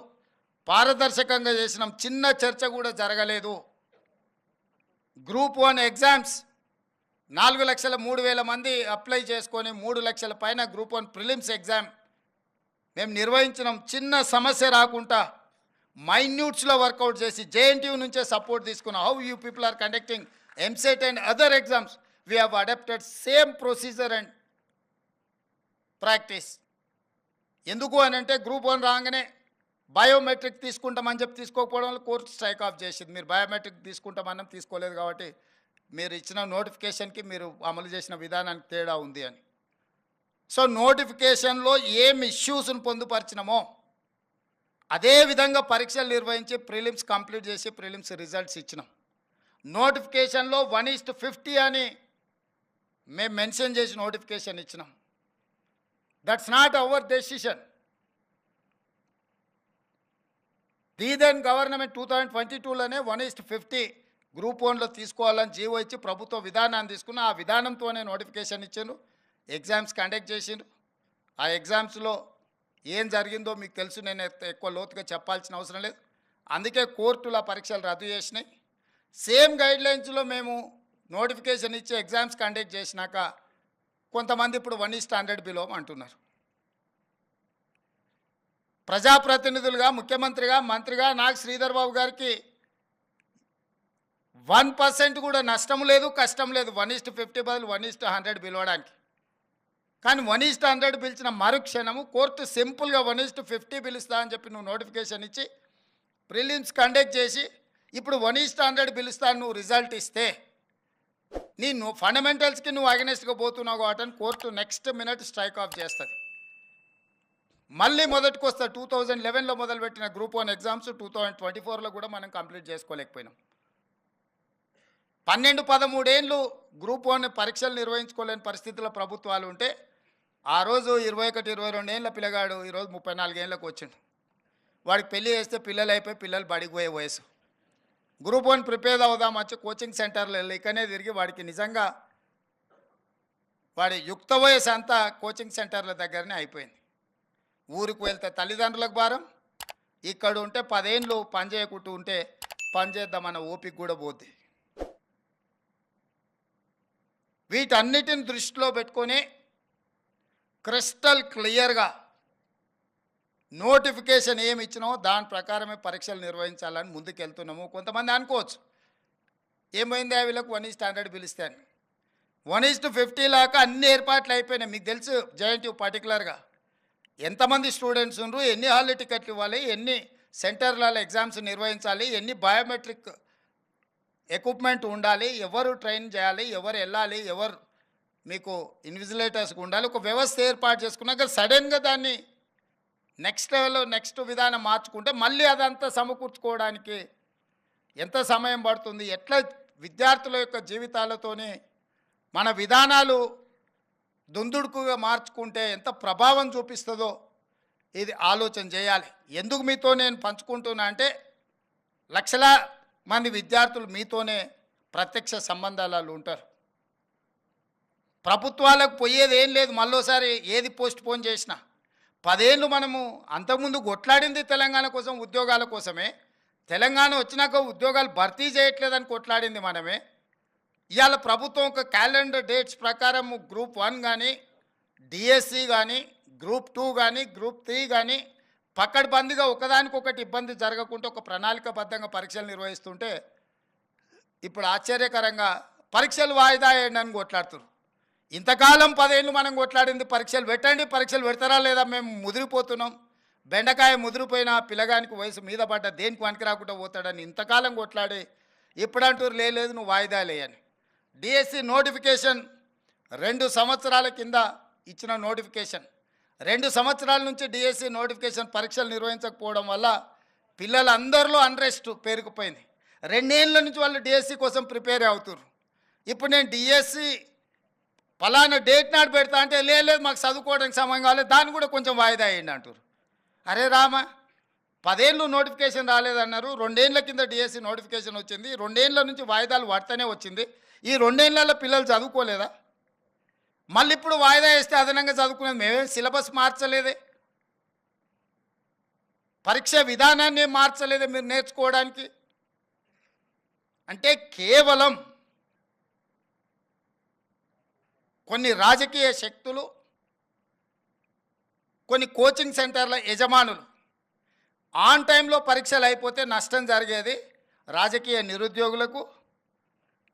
పారదర్శకంగా చేసినాం. చిన్న చర్చ కూడా జరగలేదు. గ్రూప్ 1 ఎగ్జామ్స్ 4,03,000 మంది అప్లై చేసుకొని 3 లక్షల పైన గ్రూప్ 1 ప్రిలిమ్స్ ఎగ్జామ్ మేము నిర్వహించినాం. చిన్న సమస్య రాకుండా మైన్యూట్స్లో వర్కౌట్ చేసి జేఎన్టీయూ నుంచే సపోర్ట్ తీసుకున్నాం. How you people are conducting EAMCET and other exams, we have adapted same procedure and practice. ఎందుకు అని అంటే గ్రూప్ 1 రాగానే బయోమెట్రిక్ తీసుకుంటామని చెప్పి తీసుకోకపోవడం వల్ల కోర్టు స్ట్రైక్ ఆఫ్ చేసింది. మీరు బయోమెట్రిక్ తీసుకుంటామని తీసుకోలేదు కాబట్టి మీరు ఇచ్చిన నోటిఫికేషన్కి మీరు అమలు చేసిన విధానానికి తేడా ఉంది అని. సో నోటిఫికేషన్లో ఏం ఇష్యూస్ను పొందుపరిచినామో అదే విధంగా పరీక్షలు నిర్వహించి ప్రిలిమ్స్ కంప్లీట్ చేసి ప్రిలిమ్స్ రిజల్ట్స్ ఇచ్చినాం. నోటిఫికేషన్లో 1:50 అని మేము మెన్షన్ చేసి నోటిఫికేషన్ ఇచ్చినాం. That's not our decision. The then government 2022లోనే 1:50 గ్రూప్ 1లో తీసుకోవాలని జీవో ఇచ్చి ప్రభుత్వ విధానాన్ని తీసుకున్న ఆ విధానంతోనే నోటిఫికేషన్ ఇచ్చిండ్రు. ఎగ్జామ్స్ కండక్ట్ చేసిండ్రు. ఆ ఎగ్జామ్స్లో ఏం జరిగిందో మీకు తెలుసు, నేను ఎక్కువ లోతుగా చెప్పాల్సిన అవసరం లేదు. అందుకే కోర్టుల పరీక్షలు రద్దు చేసినాయి. సేమ్ గైడ్లైన్స్లో మేము నోటిఫికేషన్ ఇచ్చి ఎగ్జామ్స్ కండక్ట్ చేసినాక కొంతమంది ఇప్పుడు 1:100 బిలో అంటున్నారు. ప్రజాప్రతినిధులుగా, ముఖ్యమంత్రిగా, మంత్రిగా నాకు శ్రీధర్ బాబు గారికి 1% కూడా నష్టం లేదు, కష్టం లేదు 1:50 బదులు 1:100 పిలవడానికి. కానీ 1:100 పిలిచిన మరుక్షణము కోర్టు సింపుల్గా 1:50 పిలుస్తా అని చెప్పి నువ్వు నోటిఫికేషన్ ఇచ్చి ప్రిలిమ్స్ కండక్ట్ చేసి ఇప్పుడు 1:100 పిలుస్తాను నువ్వు రిజల్ట్ ఇస్తే నీ ఫండమెంటల్స్కి నువ్వు అగెనెస్ట్గా పోతున్నావు కాబట్టి court next minute strike off చేస్తుంది. మళ్ళీ మొదటికి వస్తా. 2011లో మొదలుపెట్టిన గ్రూప్ 1 ఎగ్జామ్స్ 2024లో కూడా మనం కంప్లీట్ చేసుకోలేకపోయినాం. 12-13 ఏళ్ళు గ్రూప్ 1 పరీక్షలు నిర్వహించుకోలేని పరిస్థితుల్లో ప్రభుత్వాలు ఉంటే ఆ రోజు 21-22 ఏళ్ళ పిల్లగాడు ఈరోజు 34 ఏళ్ళకు వచ్చిండు. వాడికి పెళ్ళి చేస్తే పిల్లలు అయిపోయి పిల్లలు బడికి పోయే వయసు. గ్రూప్ 1 ప్రిపేర్ అవుదాం వచ్చి కోచింగ్ సెంటర్లు ఇక్కడనే తిరిగి వాడికి నిజంగా వాడి యుక్త వయసు అంతా కోచింగ్ సెంటర్ల దగ్గరనే అయిపోయింది. ఊరికి వెళ్తే తల్లిదండ్రులకు భారం, ఇక్కడ ఉంటే 10 ఏళ్ళు పని చేయకుంటూ ఉంటే పని చేద్దామన్న ఓపిక కూడా పోద్ది. వీటన్నిటిని దృష్టిలో పెట్టుకొని క్రిస్టల్ క్లియర్గా నోటిఫికేషన్ ఏమి ఇచ్చినామో దాని ప్రకారమే పరీక్షలు నిర్వహించాలని ముందుకెళ్తున్నాము. కొంతమంది అనుకోవచ్చు ఏమైంది వీళ్ళకు 1:100 పిలిస్తే అని. 1:50 లాగా అన్ని ఏర్పాట్లు అయిపోయినాయి. మీకు తెలుసు జేఎన్టీయూ పర్టికులర్గా ఎంతమంది స్టూడెంట్స్ ఉన్నారు, ఎన్ని హాల్ టికెట్లు ఇవ్వాలి, ఎన్ని సెంటర్లలో ఎగ్జామ్స్ నిర్వహించాలి, ఎన్ని బయోమెట్రిక్ ఎక్విప్మెంట్ ఉండాలి, ఎవరు ట్రైన్ చేయాలి, ఎవరు వెళ్ళాలి, ఎవరు మీకు ఇన్విజిలేటర్స్కి ఉండాలి, ఒక వ్యవస్థ ఏర్పాటు చేసుకున్నాక సడన్గా దాన్ని నెక్స్ట్ లెవెల్లో నెక్స్ట్ విధానం మార్చుకుంటే మళ్ళీ అదంతా సమకూర్చుకోవడానికి ఎంత సమయం పడుతుంది, ఎట్లా విద్యార్థుల యొక్క జీవితాలతోని మన విధానాలు దుందుడుకుగా మార్చుకుంటే ఎంత ప్రభావం చూపిస్తుందో ఇది ఆలోచన చేయాలి. ఎందుకు మీతో నేను పంచుకుంటున్నా అంటే లక్షల మంది విద్యార్థులు మీతోనే ప్రత్యక్ష సంబంధాలు ఉంటారు. ప్రభుత్వాలకు పోయేది ఏం లేదు. మళ్ళోసారి ఏది పోస్ట్ పోన్ చేసినా 10 ఏళ్ళు మనము అంతకుముందు కొట్లాడింది తెలంగాణ కోసం, ఉద్యోగాల కోసమే. తెలంగాణ వచ్చినాక ఉద్యోగాలు భర్తీ చేయట్లేదని కొట్లాడింది మనమే. ఇవాళ ప్రభుత్వం ఒక క్యాలెండర్ డేట్స్ ప్రకారం గ్రూప్ 1 కానీ, డిఎస్సి కానీ, గ్రూప్ 2 కానీ, గ్రూప్ 3 కానీ పకడ్బందీగా ఒకదానికొకటి ఇబ్బంది జరగకుండా ఒక ప్రణాళికాబద్ధంగా పరీక్షలు నిర్వహిస్తుంటే ఇప్పుడు ఆశ్చర్యకరంగా పరీక్షలు వాయిదా వేయండి అని కొట్లాడుతున్నారు. ఇంతకాలం 10 ఏళ్ళు మనం కొట్లాడింది పరీక్షలు పెట్టండి, పరీక్షలు పెడతారా లేదా, మేము ముదిరిపోతున్నాం, బెండకాయ ముదిరిపోయిన పిల్లగానికి వయసు మీద పడ్డ దేనికి పనికి రాకుండా పోతాడని ఇంతకాలం కొట్లాడి ఇప్పుడు అంటారు లేదు నువ్వు వాయిదా లేయని. డిఎస్సి నోటిఫికేషన్ 2 సంవత్సరాల కింద ఇచ్చిన నోటిఫికేషన్, 2 సంవత్సరాల నుంచి డిఎస్సి నోటిఫికేషన్ పరీక్షలు నిర్వహించకపోవడం వల్ల పిల్లలందరిలో అన్రెస్ట్ పేరుకుపోయింది. 2 ఏళ్ళ నుంచి వాళ్ళు డిఎస్సి కోసం ప్రిపేర్ అవుతున్నారు. ఇప్పుడు నేను డిఎస్సి ఫలానా డేట్ నాడు పెడతా అంటే లేదు మాకు చదువుకోవడానికి సమయం కాలేదు, దాన్ని కూడా కొంచెం వాయిదా వేయండి అంటారు. అరే రామ, 10 ఏళ్ళు నోటిఫికేషన్ రాలేదన్నారు, 2 ఏళ్ళ కింద డిఎస్సి నోటిఫికేషన్ వచ్చింది, 2 ఏళ్ళ నుంచి వాయిదాలు పడుతూనే వచ్చింది, ఈ 2 ఏళ్ళలో పిల్లలు చదువుకోలేదా? మళ్ళీ ఇప్పుడు వాయిదా వేస్తే అదనంగా చదువుకునేది మేమేం సిలబస్ మార్చలేదే, పరీక్ష విధానాన్ని మార్చలేదే మీరు నేర్చుకోవడానికి. అంటే కేవలం కొన్ని రాజకీయ శక్తులు, కొన్ని కోచింగ్ సెంటర్ల యజమానులు ఆన్ టైంలో పరీక్షలు అయిపోతే నష్టం జరిగేది రాజకీయ నిరుద్యోగులకు,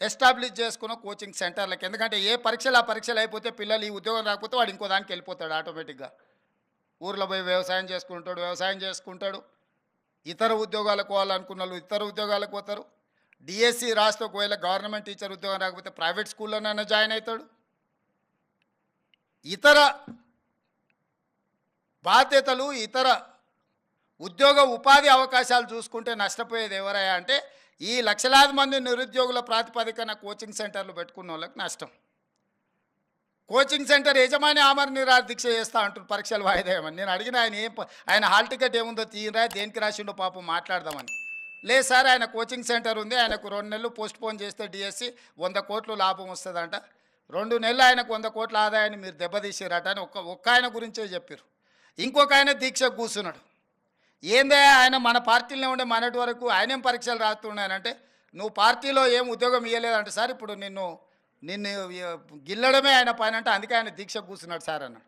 ఎస్టాబ్లిష్ చేసుకున్న కోచింగ్ సెంటర్లకు. ఎందుకంటే ఏ పరీక్షలు ఆ పరీక్షలు అయిపోతే పిల్లలు ఈ ఉద్యోగం రాకపోతే వాడు ఇంకో దానికి వెళ్ళిపోతాడు ఆటోమేటిక్గా. ఊర్లో పోయి వ్యవసాయం చేసుకుంటాడు, ఇతర ఉద్యోగాలకు పోవాలనుకున్న వాళ్ళు ఇతర ఉద్యోగాలకు పోతారు. డిఎస్సి రాస్తే ఒకవేళ గవర్నమెంట్ టీచర్ ఉద్యోగం రాకపోతే ప్రైవేట్ స్కూల్లోనైనా జాయిన్ అవుతాడు. ఇతర బాధ్యతలు, ఇతర ఉద్యోగ ఉపాధి అవకాశాలు చూసుకుంటే నష్టపోయేది ఎవరయ్యా అంటే ఈ లక్షలాది మంది నిరుద్యోగుల ప్రాతిపదికన కోచింగ్ సెంటర్లు పెట్టుకున్న వాళ్ళకి నష్టం. కోచింగ్ సెంటర్ యజమాని ఆమరణ నిరాహార దీక్ష చేస్తా అంటారు పరీక్షలు వాయిదా వేయమని. నేను అడిగిన ఆయన హాల్ టికెట్ ఏముందో తీయరా, దేనికి రాసిండో పాపం మాట్లాడదామని. లేదు సార్, ఆయన కోచింగ్ సెంటర్ ఉంది, ఆయనకు 2 నెలలు పోస్ట్ పోన్ చేస్తే డిఎస్సి 100 కోట్లు లాభం వస్తుందంట, 2 నెలలు ఆయనకు 100 కోట్ల ఆదాయాన్ని మీరు దెబ్బతీసిరట అని ఒక్క ఆయన గురించే చెప్పారు. ఇంకొక ఆయన దీక్షకు కూర్చున్నాడు. ఏందే ఆయన మన పార్టీలో ఉండే మనటి వరకు ఆయనేం పరీక్షలు రాస్తున్నాయనంటే నువ్వు పార్టీలో ఏం ఉద్యోగం ఇవ్వలేదంటే సార్ ఇప్పుడు నిన్ను గిల్లడమే ఆయన పైన అంటే అందుకే ఆయన దీక్షకు కూర్చున్నాడు సార్ అన్నాడు.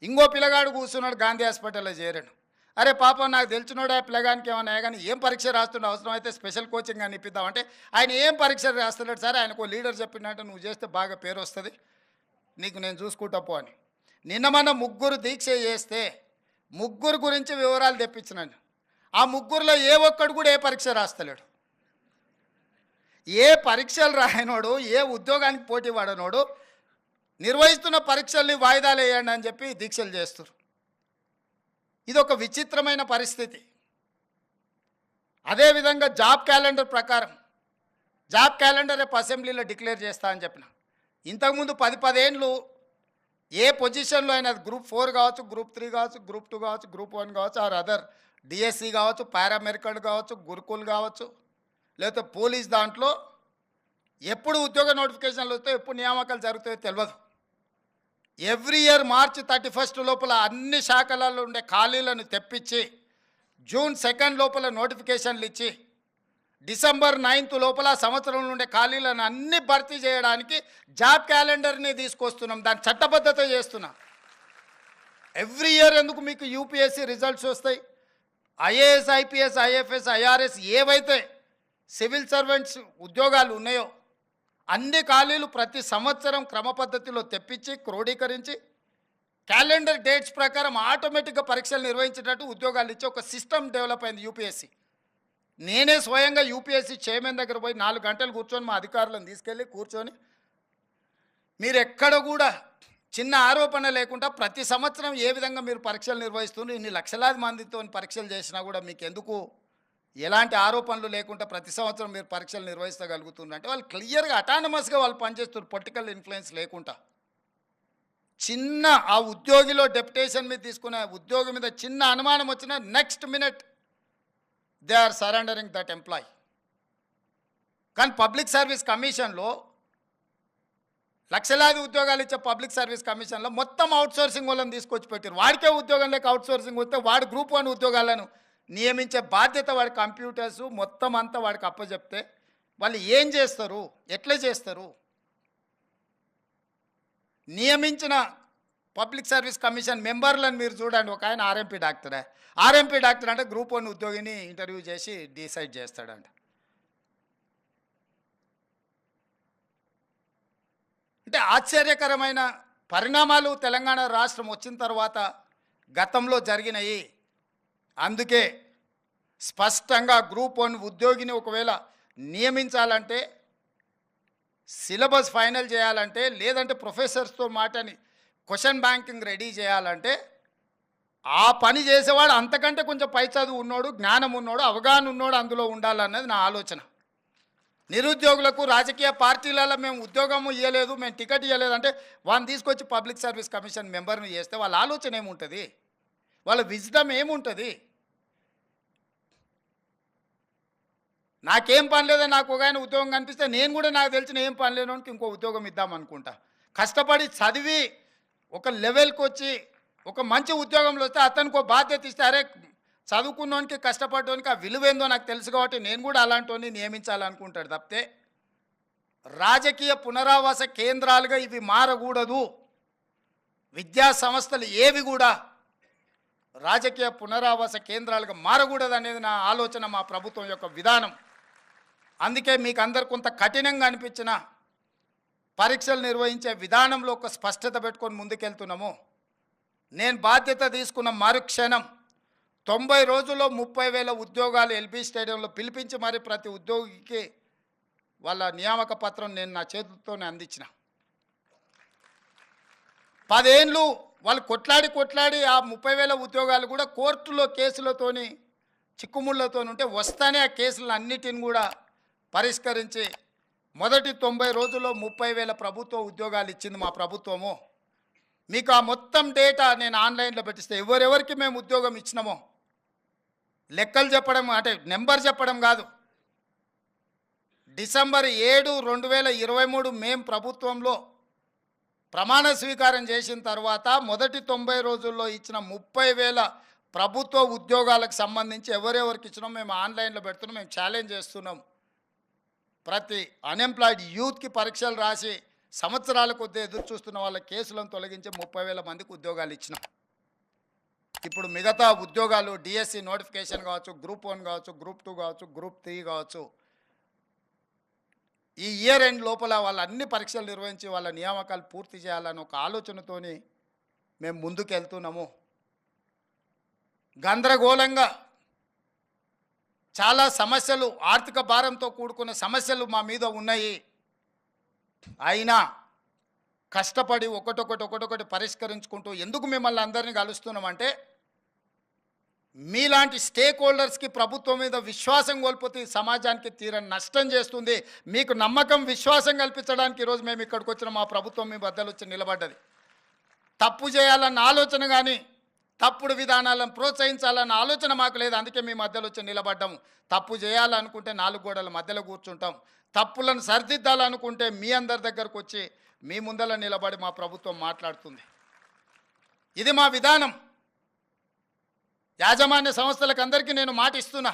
ఇంకో పిల్లగాడు కూర్చున్నాడు, గాంధీ హాస్పిటల్లో చేరాడు. అరే పాపం నాకు తెలిసినోడు ఆ పిల్లగానికి ఏమన్నా కానీ ఏం పరీక్ష రాస్తుండే, అవసరం అయితే స్పెషల్ కోచింగ్ అని ఇప్పిద్దామంటే ఆయన ఏం పరీక్ష రాస్తున్నాడు సార్, ఆయనకు లీడర్ చెప్పినట్టు నువ్వు చేస్తే బాగా పేరు వస్తుంది, నీకు నేను చూసుకుంటా పో అని. నిన్న మన 3 దీక్ష చేస్తే 3 గురించి వివరాలు తెప్పించినాను. ఆ 3లో ఏ ఒక్కడు కూడా ఏ పరీక్ష రాస్తలేడు. ఏ పరీక్షలు రాయనోడు, ఏ ఉద్యోగానికి పోటీ పడనోడు నిర్వహిస్తున్న పరీక్షల్ని వాయిదాలు వేయండి అని చెప్పి దీక్షలు చేస్తారు. ఇది ఒక విచిత్రమైన పరిస్థితి. అదేవిధంగా జాబ్ క్యాలెండర్ ప్రకారం జాబ్ క్యాలెండర్ రేపు అసెంబ్లీలో డిక్లేర్ చేస్తా అని చెప్పిన. ఇంతకుముందు 10 ఏళ్ళు ఏ పొజిషన్లో అయినా గ్రూప్ 4 కావచ్చు, గ్రూప్ 3 కావచ్చు, గ్రూప్ 2 కావచ్చు, గ్రూప్ 1 కావచ్చు, ఆర్ అదర్ డిఎస్సి కావచ్చు, పారామెడికల్ కావచ్చు, గురుకుల్ కావచ్చు, లేకపోతే పోలీస్ దాంట్లో ఎప్పుడు ఉద్యోగ నోటిఫికేషన్లు వస్తాయో ఎప్పుడు నియామకాలు జరుగుతాయో తెలియదు. ఎవ్రీ ఇయర్ మార్చి 31 లోపల అన్ని శాఖలలో ఉండే ఖాళీలను తెప్పించి జూన్ 2 లోపల నోటిఫికేషన్లు ఇచ్చి డిసెంబర్ 9 లోపల సంవత్సరంలో ఉండే ఖాళీలను అన్ని భర్తీ చేయడానికి జాబ్ క్యాలెండర్ని తీసుకొస్తున్నాం, దాని చట్టబద్ధత చేస్తున్నాం. ఎవ్రీ ఇయర్ ఎందుకు మీకు యూపీఎస్సీ రిజల్ట్స్ వస్తాయి, ఐఏఎస్, ఐపీఎస్, ఐఎఫ్ఎస్, ఐఆర్ఎస్ ఏవైతే సివిల్ సర్వెంట్స్ ఉద్యోగాలు ఉన్నాయో అన్ని ఖాళీలు ప్రతి సంవత్సరం క్రమ పద్ధతిలో తెప్పించి క్రోడీకరించి క్యాలెండర్ డేట్స్ ప్రకారం ఆటోమేటిక్గా పరీక్షలు నిర్వహించేటట్టు ఉద్యోగాలు ఇచ్చి ఒక సిస్టమ్ డెవలప్ అయింది యూపీఎస్సీ. నేనే స్వయంగా యూపీఎస్సీ చైర్మన్ దగ్గర పోయి 4 గంటలు కూర్చొని మా అధికారులను తీసుకెళ్ళి కూర్చొని మీరు ఎక్కడ కూడా చిన్న ఆరోపణ లేకుండా ప్రతి సంవత్సరం ఏ విధంగా మీరు పరీక్షలు నిర్వహిస్తున్నారు, ఇన్ని లక్షలాది మందితో పరీక్షలు చేసినా కూడా మీకు ఎందుకు ఎలాంటి ఆరోపణలు లేకుండా ప్రతి సంవత్సరం మీరు పరీక్షలు నిర్వహించగలుగుతున్నారు అంటే వాళ్ళు క్లియర్గా అటానమస్గా వాళ్ళు పనిచేస్తున్నారు, పొలిటికల్ ఇన్ఫ్లుయెన్స్ లేకుండా. చిన్న ఆ ఉద్యోగిలో డెప్యుటేషన్ మీద తీసుకునే ఉద్యోగి మీద చిన్న అనుమానం వచ్చినా next minute they are surrendering that employee. కానీ పబ్లిక్ సర్వీస్ కమిషన్లో లక్షలాది ఉద్యోగాలు ఇచ్చే పబ్లిక్ సర్వీస్ కమిషన్లో మొత్తం అవుట్సోర్సింగ్ వాళ్ళని తీసుకొచ్చి పెట్టారు. వాడికే ఉద్యోగం లేక అవుట్సోర్సింగ్ వస్తే వాడు గ్రూప్ 1 ఉద్యోగాలను నియమించే బాధ్యత వాడి కంప్యూటర్స్ మొత్తం అంతా వాడికి అప్పచెప్తే వాళ్ళు ఏం చేస్తారు, ఎట్లా చేస్తారు? నియమించిన పబ్లిక్ సర్వీస్ కమిషన్ మెంబర్లను మీరు చూడండి. ఒక ఆయన ఆర్ఎంపీ డాక్టరే. ఆర్ఎంపీ డాక్టర్ అంటే గ్రూప్ 1 ఉద్యోగిని ఇంటర్వ్యూ చేసి డిసైడ్ చేస్తాడంట. అంటే ఆశ్చర్యకరమైన పరిణామాలు తెలంగాణ రాష్ట్రం వచ్చిన తర్వాత గతంలో జరిగినాయి. అందుకే స్పష్టంగా గ్రూప్ 1 ఉద్యోగిని ఒకవేళ నియమించాలంటే, సిలబస్ ఫైనల్ చేయాలంటే, లేదంటే ప్రొఫెసర్స్తో మాటని క్వశ్చన్ బ్యాంకింగ్ రెడీ చేయాలంటే ఆ పని చేసేవాడు అంతకంటే కొంచెం పై చదువు ఉన్నోడు, జ్ఞానం ఉన్నోడు, అవగాహన ఉన్నోడు అందులో ఉండాలన్నది నా ఆలోచన. నిరుద్యోగులకు రాజకీయ పార్టీలలో మేము ఉద్యోగము ఇవ్వలేదు, మేము టికెట్ ఇవ్వలేదు అంటే వాళ్ళని తీసుకొచ్చి పబ్లిక్ సర్వీస్ కమిషన్ మెంబర్ని చేస్తే వాళ్ళ ఆలోచన ఏముంటుంది, వాళ్ళ విజ్డమ్ ఏముంటుంది? నాకేం పని లేదా, నాకు ఒక ఆయన ఉద్యోగం కనిపిస్తే నేను కూడా నాకు తెలిసిన ఏం పని లేనోనికి ఇంకో ఉద్యోగం ఇద్దామనుకుంటా. కష్టపడి చదివి ఒక లెవెల్కి వచ్చి ఒక మంచి ఉద్యోగంలో వస్తే అతనికి ఒక బాధ్యత ఇస్తే అరే చదువుకున్నోనికి కష్టపడడానికి ఆ విలువేందో నాకు తెలుసు కాబట్టి నేను కూడా అలాంటి నియమించాలనుకుంటాడు తప్పితే రాజకీయ పునరావాస కేంద్రాలుగా ఇవి మారకూడదు. విద్యా సంస్థలు ఏవి కూడా రాజకీయ పునరావాస కేంద్రాలుగా మారకూడదు అనేది నా ఆలోచన, మా ప్రభుత్వం యొక్క విధానం. అందుకే మీకు అందరు కొంత కఠినంగా అనిపించిన పరీక్షలు నిర్వహించే విధానంలో ఒక స్పష్టత పెట్టుకొని ముందుకెళ్తున్నాము. నేను బాధ్యత తీసుకున్న మరుక్షణం 90 రోజుల్లో 30,000 ఉద్యోగాలు ఎల్బీ స్టేడియంలో పిలిపించి మరి ప్రతి ఉద్యోగికి వాళ్ళ నియామక పత్రం నేను నా చేతులతోనే అందించిన. 10 ఏళ్ళు వాళ్ళు కొట్లాడి ఆ 30,000 ఉద్యోగాలు కూడా కోర్టులో కేసులతోని చిక్కుముళ్ళతో ఉంటే వస్తానే ఆ కేసులను అన్నిటిని కూడా పరిష్కరించి మొదటి 90 రోజుల్లో 30,000 ప్రభుత్వ ఉద్యోగాలు ఇచ్చింది మా ప్రభుత్వము. మీకు ఆ మొత్తం డేటా నేను ఆన్లైన్లో పెట్టిస్తే ఎవరెవరికి మేము ఉద్యోగం ఇచ్చినామో లెక్కలు చెప్పడం అంటే నెంబర్ చెప్పడం కాదు. డిసెంబర్ 7, 2023 మేము ప్రభుత్వంలో ప్రమాణ స్వీకారం చేసిన తర్వాత మొదటి 90 రోజుల్లో ఇచ్చిన 30,000 ప్రభుత్వ ఉద్యోగాలకు సంబంధించి ఎవరెవరికి ఇచ్చినాం మేము ఆన్లైన్లో పెడుతున్నాం. మేము ఛాలెంజ్ చేస్తున్నాం. ప్రతి అన్ఎంప్లాయిడ్ యూత్కి పరీక్షలు రాసి సంవత్సరాల కొద్దీ ఎదురు చూస్తున్న వాళ్ళ కేసులను తొలగించి 30,000 మందికి ఉద్యోగాలు ఇచ్చినాం. ఇప్పుడు మిగతా ఉద్యోగాలు డిఎస్సి నోటిఫికేషన్ కావచ్చు, గ్రూప్ 1 కావచ్చు, గ్రూప్ 2 కావచ్చు, గ్రూప్ 3 కావచ్చు, ఈ ఇయర్ ఎండ్ లోపల వాళ్ళ అన్ని పరీక్షలు నిర్వహించి వాళ్ళ నియామకాలు పూర్తి చేయాలని ఒక ఆలోచనతోని మేము ముందుకెళ్తున్నాము. గందరగోళంగా చాలా సమస్యలు, ఆర్థిక భారంతో కూడుకున్న సమస్యలు మా మీద ఉన్నాయి. అయినా కష్టపడి ఒకటొకటి పరిష్కరించుకుంటూ ఎందుకు మిమ్మల్ని అందరినీ కలుస్తున్నామంటే మీలాంటి స్టేక్ హోల్డర్స్కి ప్రభుత్వం మీద విశ్వాసం కోల్పోతే సమాజానికి తీరని నష్టం చేస్తుంది. మీకు నమ్మకం, విశ్వాసం కల్పించడానికి ఈరోజు మేము ఇక్కడికి వచ్చిన మా ప్రభుత్వం మీ బద్దలు వచ్చి నిలబడ్డది. తప్పు చేయాలన్న ఆలోచన కానీ తప్పుడు విధానాలను ప్రోత్సహించాలన్న ఆలోచన మాకు లేదు. అందుకే మీ మధ్యలో వచ్చి నిలబడ్డాము. తప్పు చేయాలనుకుంటే 4 గోడల మధ్యలో కూర్చుంటాం. తప్పులను సరిదిద్దాలనుకుంటే మీ అందరి దగ్గరకు వచ్చి మీ ముందర నిలబడి మా ప్రభుత్వం మాట్లాడుతుంది. ఇది మా విధానం. యాజమాన్య సంస్థలకు అందరికీ నేను మాట ఇస్తున్నా,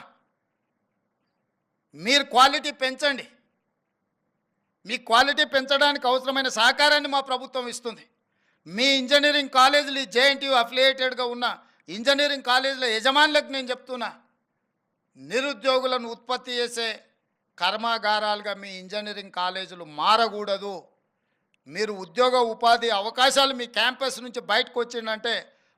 మీరు క్వాలిటీ పెంచండి. మీ క్వాలిటీ పెంచడానికి అవసరమైన సహకారాన్ని మా ప్రభుత్వం ఇస్తుంది. మీ ఇంజనీరింగ్ కాలేజీలు జేఎన్టీయూ అఫిలియేటెడ్గా ఉన్న ఇంజనీరింగ్ కాలేజీల యజమానులకు నేను చెప్తున్నా, నిరుద్యోగులను ఉత్పత్తి చేసే కర్మాగారాలుగా మీ ఇంజనీరింగ్ కాలేజీలు మారకూడదు. మీరు ఉద్యోగ ఉపాధి అవకాశాలు మీ క్యాంపస్ నుంచి బయటకు వచ్చిందంటే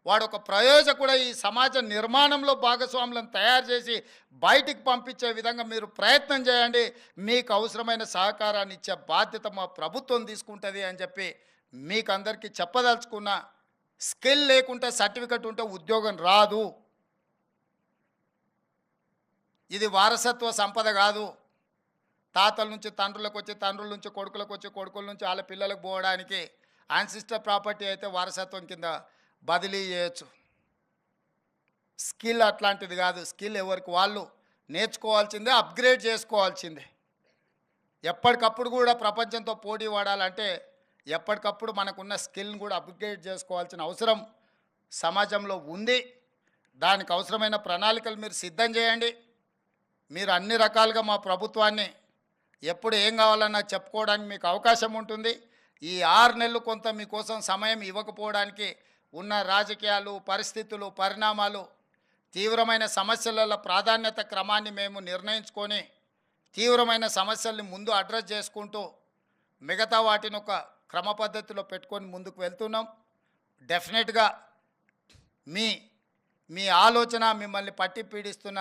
వాడు ఒక ప్రయోజకుడు ఈ సమాజ నిర్మాణంలో భాగస్వాములను తయారు చేసి బయటికి పంపించే విధంగా మీరు ప్రయత్నం చేయండి. మీకు అవసరమైన సహకారాన్ని ఇచ్చే బాధ్యత మా ప్రభుత్వం తీసుకుంటుంది అని చెప్పి మీకు అందరికీ చెప్పదలుచుకున్న. స్కిల్ లేకుంటే సర్టిఫికెట్ ఉంటే ఉద్యోగం రాదు. ఇది వారసత్వ సంపద కాదు. తాతల నుంచి తండ్రులకు వచ్చి, తండ్రుల నుంచి కొడుకులకు వచ్చి, కొడుకుల నుంచి వాళ్ళ పిల్లలకు పోవడానికి యాన్సిస్టర్ ప్రాపర్టీ అయితే వారసత్వం కింద బదిలీ చేయొచ్చు. స్కిల్ అట్లాంటిది కాదు. స్కిల్ ఎవరికి వాళ్ళు నేర్చుకోవాల్సిందే, అప్గ్రేడ్ చేసుకోవాల్సిందే. ఎప్పటికప్పుడు కూడా ప్రపంచంతో పోటీ పడాలంటే ఎప్పటికప్పుడు మనకున్న స్కిల్ని కూడా అప్గ్రేడ్ చేసుకోవాల్సిన అవసరం సమాజంలో ఉంది. దానికి అవసరమైన ప్రణాళికలు మీరు సిద్ధం చేయండి. మీరు అన్ని రకాలుగా మా ప్రభుత్వాన్ని ఎప్పుడు ఏం కావాలన్నా చెప్పుకోవడానికి మీకు అవకాశం ఉంటుంది. ఈ 6 నెలలు కొంత మీకోసం సమయం ఇవ్వకపోవడానికి ఉన్న రాజకీయాలు, పరిస్థితులు, పరిణామాలు, తీవ్రమైన సమస్యల ప్రాధాన్యత క్రమాన్ని మేము నిర్ణయించుకొని తీవ్రమైన సమస్యల్ని ముందు అడ్రస్ చేసుకుంటూ మిగతా వాటిని ఒక క్రమ పద్ధతిలో పెట్టుకొని ముందుకు వెళ్తున్నాం. డెఫినెట్గా మీ ఆలోచన, మిమ్మల్ని పట్టి పీడిస్తున్న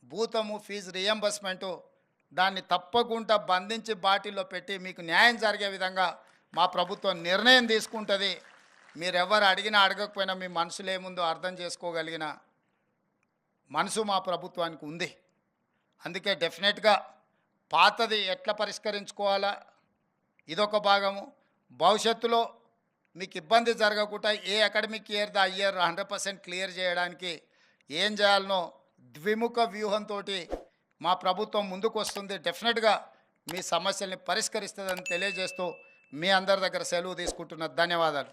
భూతము ఫీజు రియంబర్స్మెంటు, దాన్ని తప్పకుండా బంధించి బాటిల్లో పెట్టి మీకు న్యాయం జరిగే విధంగా మా ప్రభుత్వం నిర్ణయం తీసుకుంటుంది. మీరెవరు అడిగినా అడగకపోయినా మీ మనసులో ఏముందో అర్థం చేసుకోగలిగిన మనసు మా ప్రభుత్వానికి ఉంది. అందుకే డెఫినెట్గా పాతది ఎట్లా పరిష్కరించుకోవాలా ఇదొక భాగము. భవిష్యత్తులో మీకు ఇబ్బంది జరగకుండా ఏ academic year the year 100% clear చేయడానికి ఏం చేయాలనో ద్విముఖ వ్యూహంతో మా ప్రభుత్వం ముందుకు వస్తుంది. డెఫినెట్గా మీ సమస్యల్ని పరిష్కరిస్తుందని తెలియజేస్తూ మీ అందరి దగ్గర సెలవు తీసుకుంటున్న ధన్యవాదాలు.